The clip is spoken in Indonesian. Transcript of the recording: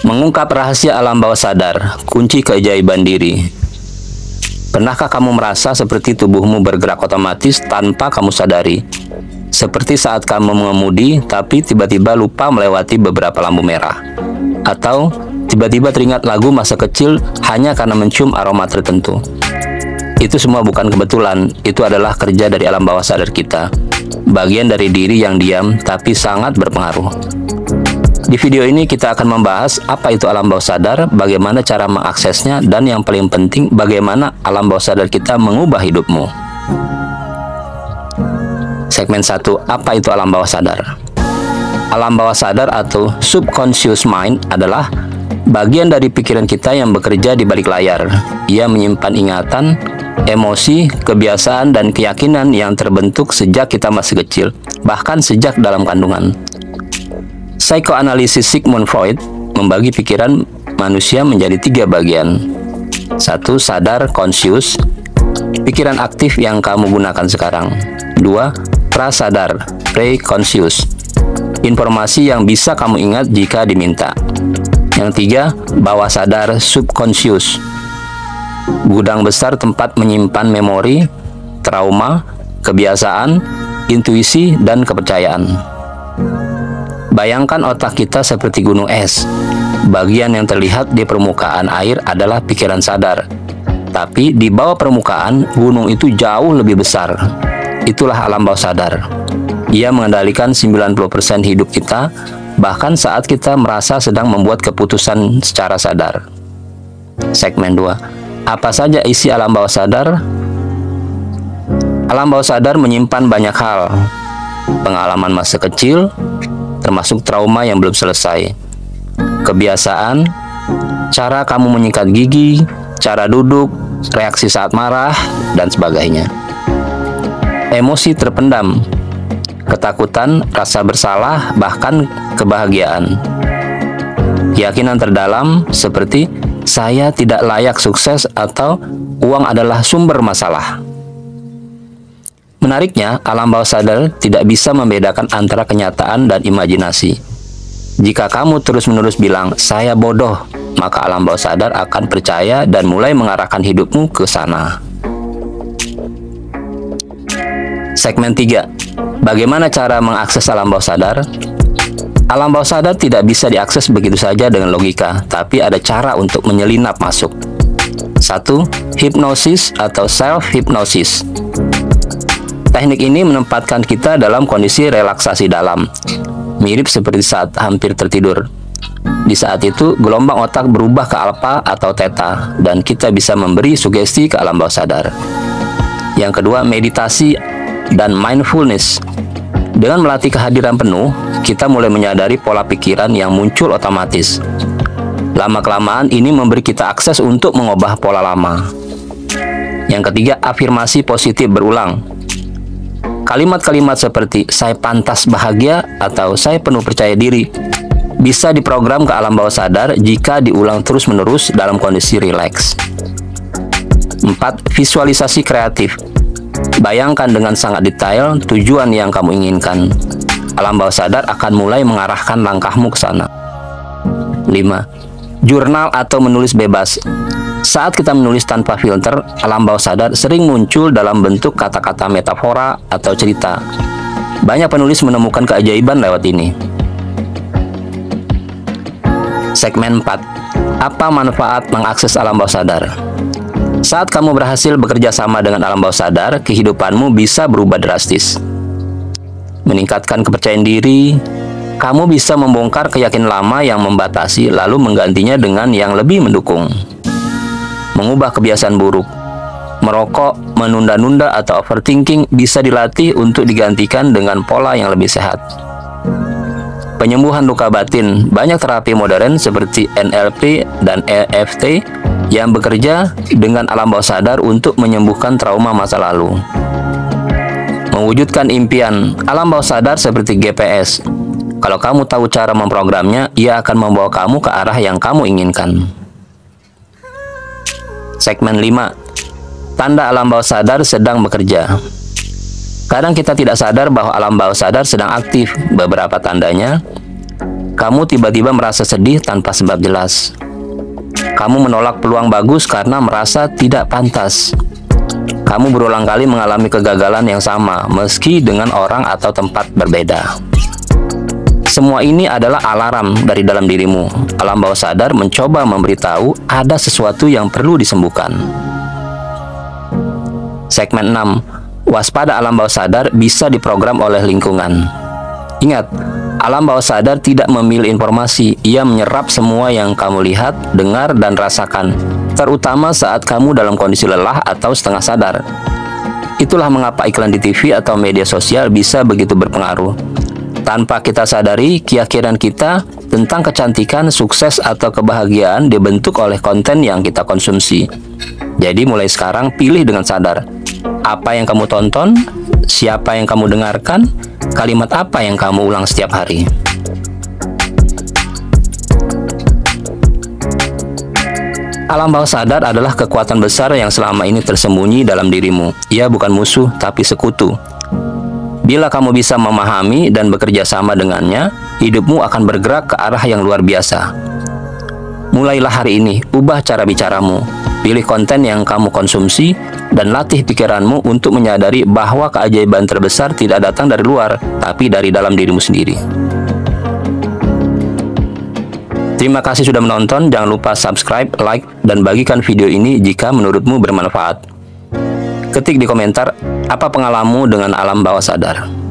Mengungkap rahasia alam bawah sadar, kunci keajaiban diri. Pernahkah kamu merasa seperti tubuhmu bergerak otomatis tanpa kamu sadari? Seperti saat kamu mengemudi, tapi tiba-tiba lupa melewati beberapa lampu merah. Atau tiba-tiba teringat lagu masa kecil hanya karena mencium aroma tertentu. Itu semua bukan kebetulan, itu adalah kerja dari alam bawah sadar kita. Bagian dari diri yang diam, tapi sangat berpengaruh. Di video ini kita akan membahas apa itu alam bawah sadar, bagaimana cara mengaksesnya, dan yang paling penting bagaimana alam bawah sadar kita mengubah hidupmu. Segmen 1, apa itu alam bawah sadar? Alam bawah sadar atau subconscious mind adalah bagian dari pikiran kita yang bekerja di balik layar. Ia menyimpan ingatan, emosi, kebiasaan, dan keyakinan yang terbentuk sejak kita masih kecil, bahkan sejak dalam kandungan. Psikoanalisis Sigmund Freud membagi pikiran manusia menjadi 3 bagian. 1. Sadar, conscious, pikiran aktif yang kamu gunakan sekarang. 2. Prasadar, pre-conscious, informasi yang bisa kamu ingat jika diminta. Yang 3. Bawah sadar, subconscious, gudang besar tempat menyimpan memori, trauma, kebiasaan, intuisi, dan kepercayaan. Bayangkan otak kita seperti gunung es. Bagian yang terlihat di permukaan air adalah pikiran sadar. Tapi di bawah permukaan, gunung itu jauh lebih besar. Itulah alam bawah sadar. Ia mengendalikan 90% hidup kita, bahkan saat kita merasa sedang membuat keputusan secara sadar. Segmen 2. Apa saja isi alam bawah sadar? Alam bawah sadar menyimpan banyak hal. Pengalaman masa kecil, termasuk trauma yang belum selesai, kebiasaan, cara kamu menyikat gigi, cara duduk, reaksi saat marah, dan sebagainya. Emosi terpendam, ketakutan, rasa bersalah, bahkan kebahagiaan. Keyakinan terdalam seperti saya tidak layak sukses atau uang adalah sumber masalah. Menariknya, alam bawah sadar tidak bisa membedakan antara kenyataan dan imajinasi. Jika kamu terus-menerus bilang, saya bodoh, maka alam bawah sadar akan percaya dan mulai mengarahkan hidupmu ke sana. Segmen 3. Bagaimana cara mengakses alam bawah sadar? Alam bawah sadar tidak bisa diakses begitu saja dengan logika, tapi ada cara untuk menyelinap masuk. 1. Hipnosis atau self-hypnosis. Teknik ini menempatkan kita dalam kondisi relaksasi dalam, mirip seperti saat hampir tertidur. Di saat itu, gelombang otak berubah ke alfa atau theta, dan kita bisa memberi sugesti ke alam bawah sadar. Yang kedua, meditasi dan mindfulness. Dengan melatih kehadiran penuh, kita mulai menyadari pola pikiran yang muncul otomatis. Lama-kelamaan ini memberi kita akses untuk mengubah pola lama. Yang ketiga, afirmasi positif berulang. Kalimat-kalimat seperti saya pantas bahagia atau saya penuh percaya diri bisa diprogram ke alam bawah sadar jika diulang terus-menerus dalam kondisi rileks. 4. Visualisasi kreatif. Bayangkan dengan sangat detail tujuan yang kamu inginkan. Alam bawah sadar akan mulai mengarahkan langkahmu ke sana. 5. Jurnal atau menulis bebas. Saat kita menulis tanpa filter, alam bawah sadar sering muncul dalam bentuk kata-kata metafora atau cerita. Banyak penulis menemukan keajaiban lewat ini. Segmen 4. Apa manfaat mengakses alam bawah sadar? Saat kamu berhasil bekerja sama dengan alam bawah sadar, kehidupanmu bisa berubah drastis. Meningkatkan kepercayaan diri, kamu bisa membongkar keyakinan lama yang membatasi lalu menggantinya dengan yang lebih mendukung. Mengubah kebiasaan buruk. Merokok, menunda-nunda, atau overthinking bisa dilatih untuk digantikan dengan pola yang lebih sehat. Penyembuhan luka batin. Banyak terapi modern seperti NLP dan EFT yang bekerja dengan alam bawah sadar untuk menyembuhkan trauma masa lalu. Mewujudkan impian. Alam bawah sadar seperti GPS. Kalau kamu tahu cara memprogramnya, ia akan membawa kamu ke arah yang kamu inginkan. Segmen 5. Tanda alam bawah sadar sedang bekerja. Kadang kita tidak sadar bahwa alam bawah sadar sedang aktif. Beberapa tandanya: Kamu tiba-tiba merasa sedih tanpa sebab jelas. Kamu menolak peluang bagus karena merasa tidak pantas. Kamu berulang kali mengalami kegagalan yang sama, meski dengan orang atau tempat berbeda. Semua ini adalah alarm dari dalam dirimu. Alam bawah sadar mencoba memberitahu ada sesuatu yang perlu disembuhkan. Segmen 6. Waspada alam bawah sadar bisa diprogram oleh lingkungan. Ingat, alam bawah sadar tidak memilih informasi. Ia menyerap semua yang kamu lihat, dengar, dan rasakan, terutama saat kamu dalam kondisi lelah atau setengah sadar. Itulah mengapa iklan di TV atau media sosial bisa begitu berpengaruh. Tanpa kita sadari, keyakinan kita tentang kecantikan, sukses, atau kebahagiaan dibentuk oleh konten yang kita konsumsi. Jadi mulai sekarang pilih dengan sadar. Apa yang kamu tonton, siapa yang kamu dengarkan, kalimat apa yang kamu ulang setiap hari. Alam bawah sadar adalah kekuatan besar yang selama ini tersembunyi dalam dirimu. Ia bukan musuh, tapi sekutu. Bila kamu bisa memahami dan bekerja sama dengannya, hidupmu akan bergerak ke arah yang luar biasa. Mulailah hari ini, ubah cara bicaramu, pilih konten yang kamu konsumsi, dan latih pikiranmu untuk menyadari bahwa keajaiban terbesar tidak datang dari luar, tapi dari dalam dirimu sendiri. Terima kasih sudah menonton, jangan lupa subscribe, like, dan bagikan video ini jika menurutmu bermanfaat. Ketik di komentar, apa pengalamanmu dengan alam bawah sadar?